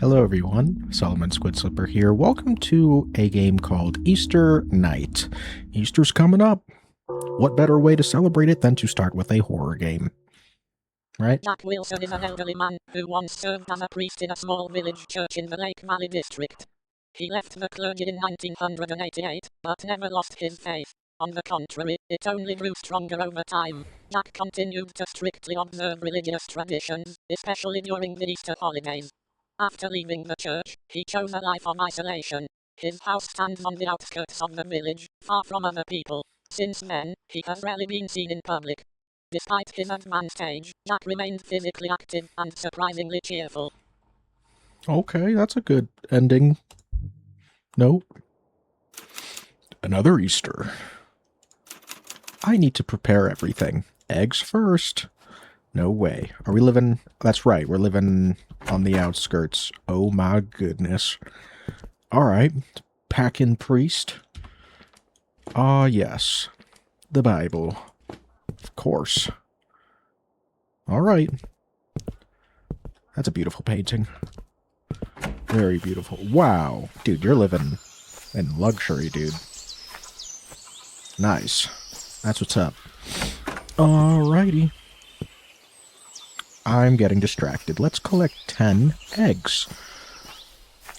Hello everyone, Solomon Squidslipper here. Welcome to a game called Easter Night. Easter's coming up. What better way to celebrate it than to start with a horror game? Right? Jack Wilson is an elderly man who once served as a priest in a small village church in the Lake Valley district. He left the clergy in 1988, but never lost his faith. On the contrary, it only grew stronger over time. Jack continued to strictly observe religious traditions, especially during the Easter holidays. After leaving the church, he chose a life of isolation. His house stands on the outskirts of the village, far from other people. Since then, he has rarely been seen in public. Despite his advanced age, Jack remained physically active and surprisingly cheerful. Okay, that's a good ending. Nope. Another Easter. I need to prepare everything. Eggs first. No way. Are we living... That's right, we're living on the outskirts. Oh my goodness. Alright. Pack-in priest. Ah, yes. The Bible. Of course. Alright. That's a beautiful painting. Very beautiful. Wow. Dude, you're living in luxury, dude. Nice. That's what's up. Alrighty. I'm getting distracted. Let's collect 10 eggs.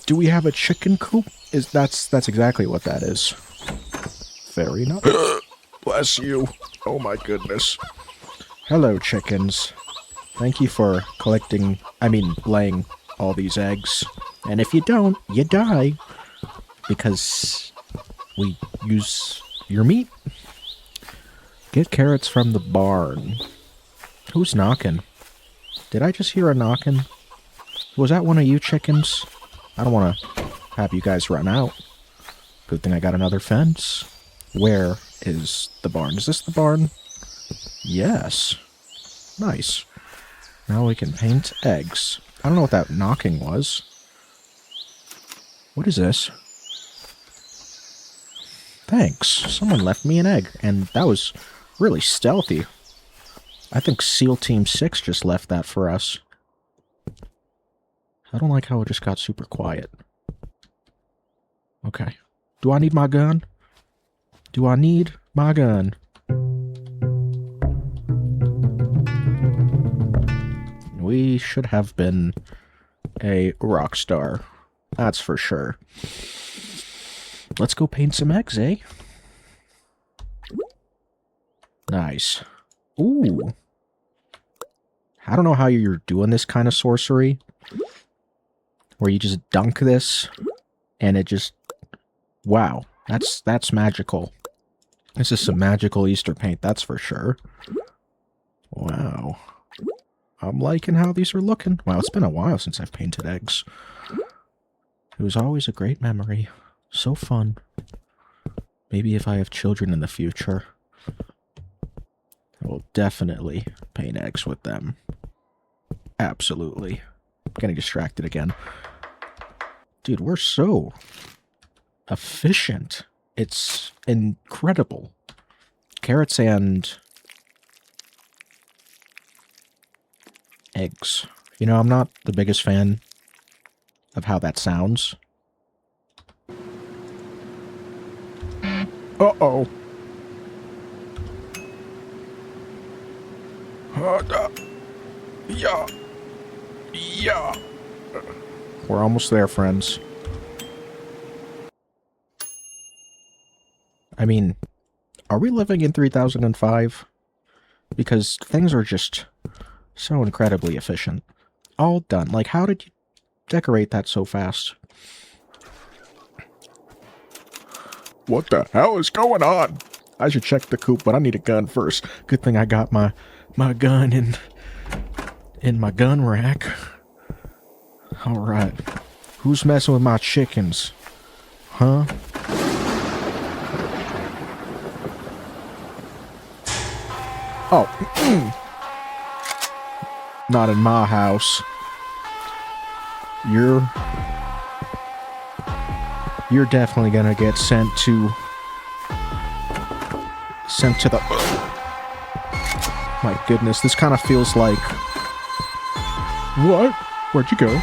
Do we have a chicken coop? That's exactly what that is. Very nice. Bless you. Oh my goodness. Hello, chickens. Thank you for laying all these eggs. And if you don't, you die. Because we use your meat. Get carrots from the barn. Who's knocking? Did I just hear a knocking? Was that one of you chickens? I don't want to have you guys run out. Good thing I got another fence. Where is the barn? Is this the barn? Yes. Nice. Now we can paint eggs. I don't know what that knocking was. What is this? Thanks. Someone left me an egg, and that was really stealthy. I think SEAL Team 6 just left that for us. I don't like how it just got super quiet. Okay. Do I need my gun? Do I need my gun? We should have been a rock star. That's for sure. Let's go paint some eggs, eh? Nice. Ooh. I don't know how you're doing this kind of sorcery. Where you just dunk this, and it just... Wow. That's magical. This is some magical Easter paint, that's for sure. Wow. I'm liking how these are looking. Wow, it's been a while since I've painted eggs. It was always a great memory. So fun. Maybe if I have children in the future, I will definitely paint eggs with them. Absolutely. I'm getting distracted again. Dude, we're so efficient. It's incredible. Carrots and eggs. You know, I'm not the biggest fan of how that sounds. Uh-oh. Yeah. Yeah. We're almost there, friends. I mean, are we living in 3005? Because things are just so incredibly efficient. All done. Like, how did you decorate that so fast? What the hell is going on? I should check the coop, but I need a gun first. Good thing I got my gun in my gun rack. Alright. Who's messing with my chickens? Huh? Oh. Not in my house. You're definitely gonna get sent to the... My goodness, this kind of feels like... What? Where'd you go?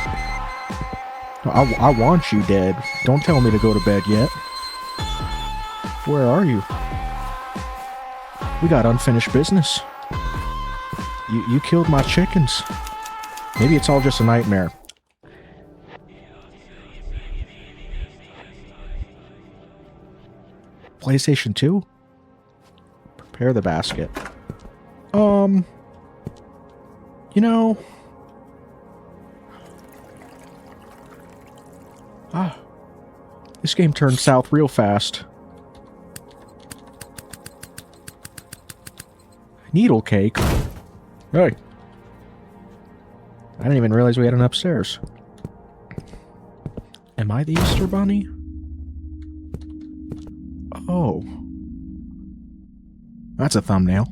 I want you dead. Don't tell me to go to bed yet. Where are you? We got unfinished business. You killed my chickens. Maybe it's all just a nightmare. PlayStation 2? Prepare the basket. You know... This game turned south real fast. Needle cake? Hey. I didn't even realize we had an upstairs. Am I the Easter Bunny? Oh. That's a thumbnail.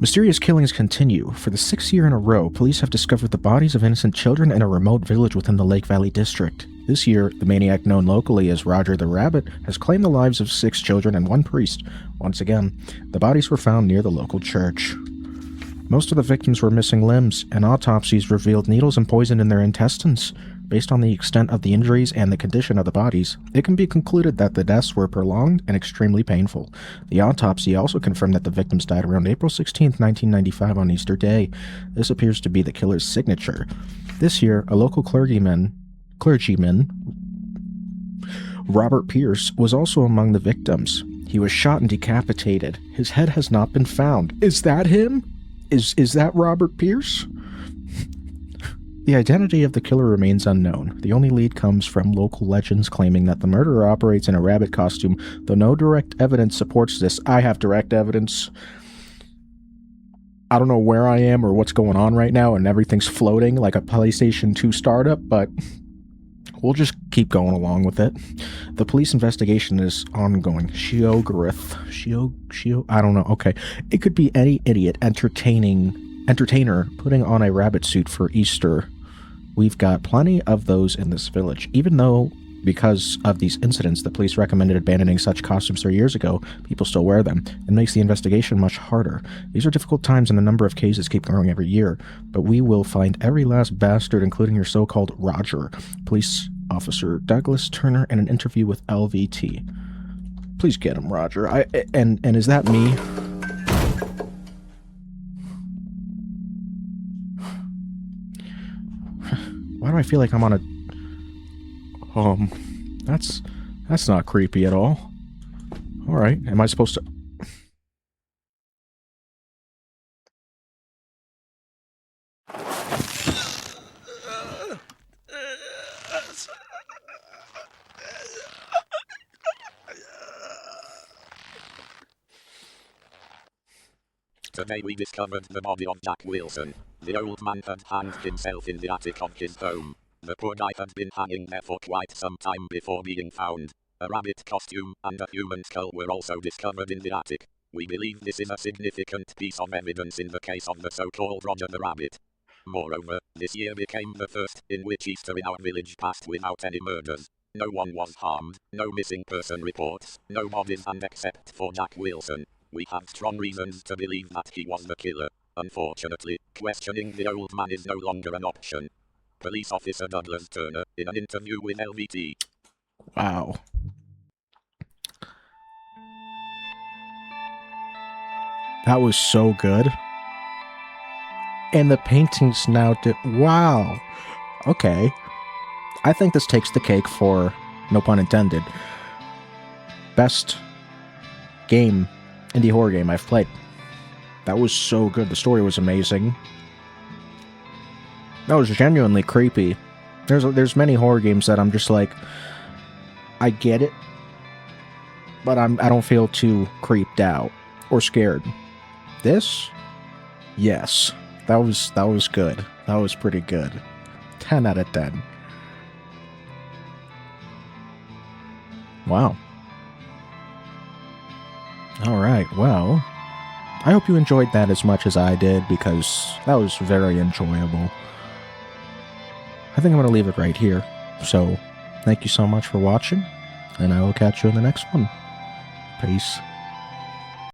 Mysterious killings continue. For the 6th year in a row, police have discovered the bodies of innocent children in a remote village within the Lake Valley district. This year, the maniac known locally as Roger the Rabbit has claimed the lives of 6 children and 1 priest. Once again, the bodies were found near the local church. Most of the victims were missing limbs, and autopsies revealed needles and poison in their intestines. Based on the extent of the injuries and the condition of the bodies, it can be concluded that the deaths were prolonged and extremely painful. The autopsy also confirmed that the victims died around April 16, 1995 on Easter Day. This appears to be the killer's signature. This year, a local clergyman, Robert Pierce, was also among the victims. He was shot and decapitated. His head has not been found. Is that him? Is that Robert Pierce? The identity of the killer remains unknown. The only lead comes from local legends claiming that the murderer operates in a rabbit costume, though no direct evidence supports this. I have direct evidence. I don't know where I am or what's going on right now, and everything's floating like a PlayStation 2 startup, but we'll just keep going along with it. The police investigation is ongoing. I don't know. Okay. It could be any idiot entertainer putting on a rabbit suit for Easter. We've got plenty of those in this village. Even though, because of these incidents, the police recommended abandoning such costumes 3 years ago, people still wear them. It makes the investigation much harder. These are difficult times and the number of cases keep growing every year, but we will find every last bastard, including your so-called Roger. Police Officer Douglas Turner in an interview with LVT. Please get him, Roger. And is that me? Why do I feel like I'm on a... That's not creepy at all. Alright, am I supposed to... Today we discovered the body of Jack Wilson. The old man had hanged himself in the attic of his home. The poor guy had been hanging there for quite some time before being found. A rabbit costume and a human skull were also discovered in the attic. We believe this is a significant piece of evidence in the case of the so-called Roger the Rabbit. Moreover, this year became the first in which Easter in our village passed without any murders. No one was harmed, no missing person reports, no bodies, and except for Jack Wilson, we have strong reasons to believe that he was the killer. Unfortunately, questioning the old man is no longer an option. Police Officer Douglas Turner, in an interview with LVT. Wow. That was so good. And the paintings now did... Wow. Okay. I think this takes the cake for, no pun intended, best game, indie horror game I've played. That was so good. The story was amazing. That was genuinely creepy. There's many horror games that I'm just like, I get it, but I don't feel too creeped out or scared. This, yes, that was good. That was pretty good. 10 out of 10. Wow. All right. Well, I hope you enjoyed that as much as I did, because that was very enjoyable. I think I'm going to leave it right here. So, thank you so much for watching, and I will catch you in the next one. Peace.